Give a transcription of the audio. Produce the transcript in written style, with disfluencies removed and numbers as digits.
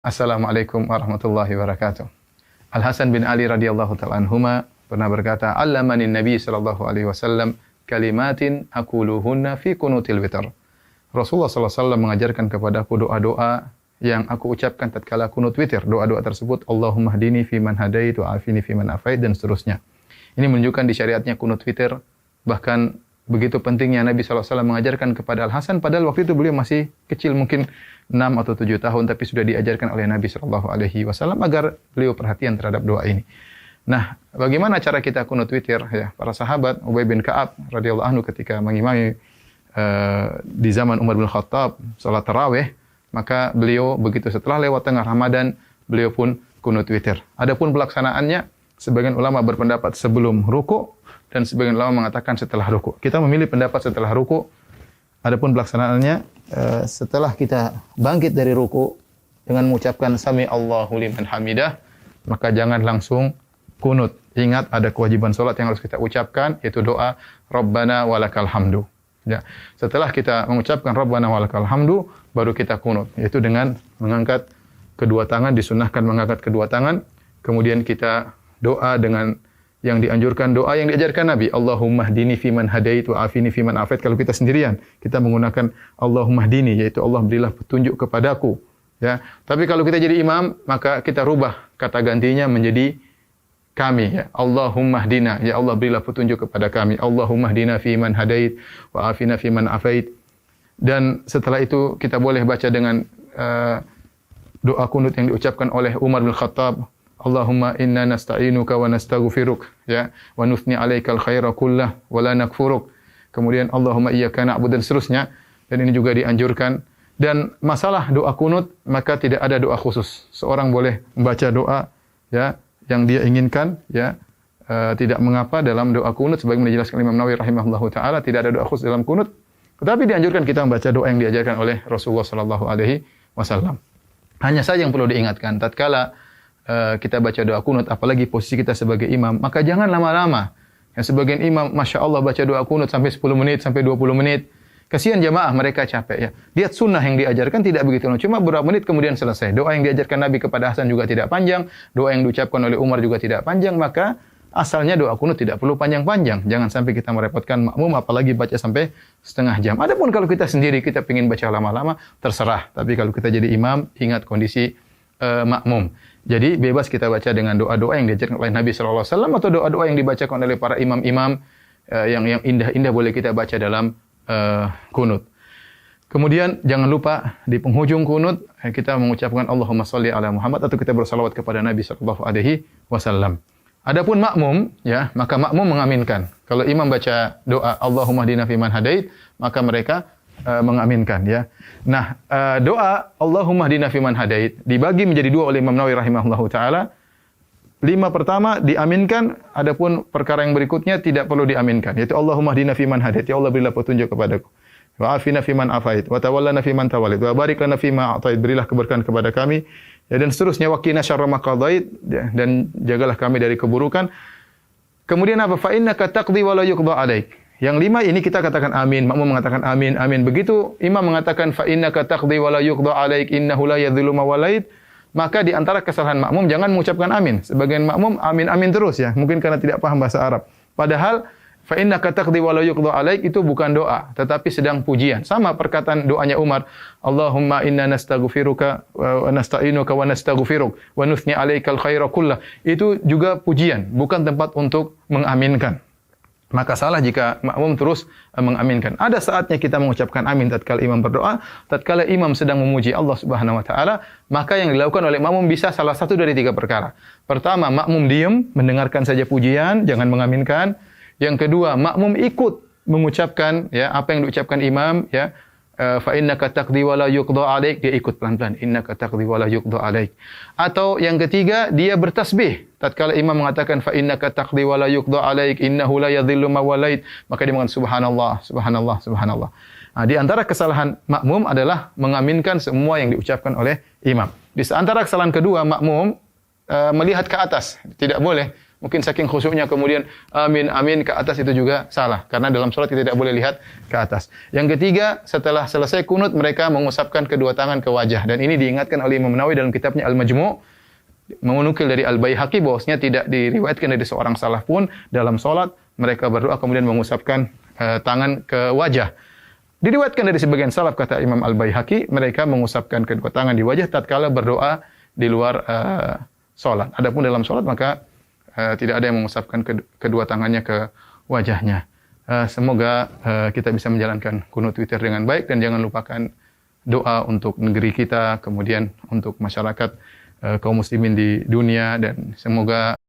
Assalamualaikum warahmatullahi wabarakatuh. Al-Hasan bin Ali radhiyallahu ta'ala anhuma pernah berkata, "Allamani Nabi sallallahu alaihi wasallam kalimatin aquluhunna fi qunutil witr." Rasulullah sallallahu alaihi wasallam mengajarkan kepadaku doa-doa yang aku ucapkan tatkala kunut witir. Doa-doa tersebut, Allahumma hdini fi man hadait wa afini fi man afait, dan seterusnya. Ini menunjukkan di syariatnya kunut witir. Bahkan begitu pentingnya Nabi sallallahu alaihi wasallam mengajarkan kepada Al-Hasan, padahal waktu itu beliau masih kecil, mungkin 6 atau 7 tahun, tapi sudah diajarkan oleh Nabi sallallahu alaihi wasallam agar beliau perhatian terhadap doa ini. Nah, bagaimana cara kita kunut witir? Ya, para sahabat, Ubay bin Ka'ab radhiyallahu anhu ketika mengimami di zaman Umar bin Khattab salat tarawih, maka beliau begitu setelah lewat tengah Ramadan, beliau pun kunut witir. Adapun pelaksanaannya, sebagian ulama berpendapat sebelum ruku dan sebagian ulama mengatakan setelah ruku. Kita memilih pendapat setelah ruku. Adapun pelaksanaannya setelah kita bangkit dari ruku dengan mengucapkan sami Allahu liman hamidah, maka jangan langsung kunut. Ingat ada kewajiban salat yang harus kita ucapkan, yaitu doa Rabbana walakal hamdu. Ya. Setelah kita mengucapkan Rabbana walakal hamdu, baru kita kunut, yaitu dengan mengangkat kedua tangan, disunahkan mengangkat kedua tangan, kemudian kita doa dengan yang dianjurkan, doa yang diajarkan Nabi, Allahumma hdini fiman hadait wa afini fiman afait. Kalau kita sendirian, kita menggunakan Allahumma hdini, yaitu Allah berilah petunjuk kepadaku. Ya. Tapi kalau kita jadi imam, maka kita rubah kata gantinya menjadi kami. Ya. Allahumma hdina, ya Allah berilah petunjuk kepada kami. Allahumma hdina fiman hadait wa afina fiman afait. Dan setelah itu kita boleh baca dengan doa kunut yang diucapkan oleh Umar bin Khattab. Allahumma inna nasta'inuka wa nastaghfiruk, ya, wa nuthni 'alaikal khaira kullah wa la nakfuruk. Kemudian Allahumma iyyaka na'budu, dan seterusnya. Dan ini juga dianjurkan. Dan masalah doa kunut, maka tidak ada doa khusus. Seorang boleh membaca doa, ya, yang dia inginkan, ya. Tidak mengapa dalam doa kunut, sebagaimana dijelaskan Imam Nawawi rahimahullahu taala, tidak ada doa khusus dalam kunut. Tetapi dianjurkan kita membaca doa yang diajarkan oleh Rasulullah sallallahu alaihi wasallam. Hanya saja yang perlu diingatkan, tatkala kita baca doa kunut, apalagi posisi kita sebagai imam, maka jangan lama-lama. Yang sebagian imam, Masya Allah, baca doa kunut sampai 10 menit, sampai 20 menit. Kasihan jamaah, mereka capek. Ya. Lihat sunnah yang diajarkan tidak begitu lama. Cuma beberapa menit kemudian selesai. Doa yang diajarkan Nabi kepada Hasan juga tidak panjang. Doa yang diucapkan oleh Umar juga tidak panjang. Maka asalnya doa kunut tidak perlu panjang-panjang. Jangan sampai kita merepotkan makmum, apalagi baca sampai setengah jam. Adapun kalau kita sendiri, kita ingin baca lama-lama, terserah. Tapi kalau kita jadi imam, ingat kondisi makmum. Jadi bebas kita baca dengan doa-doa yang diajarkan oleh Nabi sallallahu alaihi wasallam atau doa-doa yang dibacakan oleh para imam-imam yang indah-indah boleh kita baca dalam kunut. Kemudian jangan lupa di penghujung kunut kita mengucapkan Allahumma shalli ala Muhammad atau kita bersalawat kepada Nabi sallallahu alaihi wasallam. Adapun makmum, ya, maka makmum mengaminkan. Kalau imam baca doa Allahumma hdina fiman hadait, maka mereka mengaminkan, ya. Nah, doa Allahumma hdina fiman hadait dibagi menjadi 2 oleh Imam Nawawi rahimahullahu taala. 5 pertama diaminkan, adapun perkara yang berikutnya tidak perlu diaminkan, yaitu Allahumma hdina fiman hadait, ya Allah berilah petunjuk kepadaku. Wa afina fiman afait, wa tawallana fiman tawallait, wa barik lana fima a'tait, berilah keberkahan kepada kami, ya, dan seterusnya, wa qina syarra ma qadait, ya, dan jagalah kami dari keburukan. Kemudian apa? Fa innaka taqdi wa la yuqda 'alaik. Yang 5 ini kita katakan amin, makmum mengatakan amin, amin. Begitu imam mengatakan fa innaka taqdi wa la yuqda 'alaik innahu la yadhillu ma walait, maka di antara kesalahan makmum jangan mengucapkan amin. Sebagian makmum amin amin terus, ya, mungkin karena tidak paham bahasa Arab. Padahal fa innaka taqdi wa la yuqda 'alaik itu bukan doa, tetapi sedang pujian. Sama perkataan doanya Umar, Allahumma inna nastaghfiruka wa nasta'inuka wa nastaghfiruk wa nuthni 'alaikal khaira kullah. Itu juga pujian, bukan tempat untuk mengaminkan. Maka salah jika makmum terus mengaminkan. Ada saatnya kita mengucapkan amin tatkala imam berdoa, tatkala imam sedang memuji Allah Subhanahu wa taala, maka yang dilakukan oleh makmum bisa salah satu dari 3 perkara. Pertama, makmum diam, mendengarkan saja pujian, jangan mengaminkan. Yang kedua, makmum ikut mengucapkan, ya, apa yang diucapkan imam, ya. Fa innaka taqdi wa la yuqda 'alaik, dia ikut pelan-pelan, innaka taqdi wa la yuqda 'alaik. Atau yang ketiga, dia bertasbih tatkala imam mengatakan fa innaka taqdi wa la yuqda 'alaik innahu la yadhillu ma walait, maka dia mengatakan subhanallah subhanallah subhanallah. Nah, di antara kesalahan makmum adalah mengaminkan semua yang diucapkan oleh imam. Di antara kesalahan kedua, makmum melihat ke atas, tidak boleh mungkin saking khusyuknya kemudian amin amin ke atas, itu juga salah karena dalam salat kita tidak boleh lihat ke atas. Yang ketiga, setelah selesai kunut mereka mengusapkan kedua tangan ke wajah, dan ini diingatkan oleh Imam Nawawi dalam kitabnya Al-Majmu', menukil dari Al-Baihaqi bahwasanya tidak diriwayatkan dari seorang salaf pun dalam salat mereka berdoa kemudian mengusapkan tangan ke wajah. Diriwayatkan dari sebagian salaf, kata Imam Al-Baihaqi, mereka mengusapkan kedua tangan di wajah tatkala berdoa di luar salat. Adapun dalam salat maka tidak ada yang mengusapkan kedua tangannya ke wajahnya. Semoga kita bisa menjalankan kunut witir dengan baik, dan jangan lupakan doa untuk negeri kita, kemudian untuk masyarakat kaum muslimin di dunia, dan semoga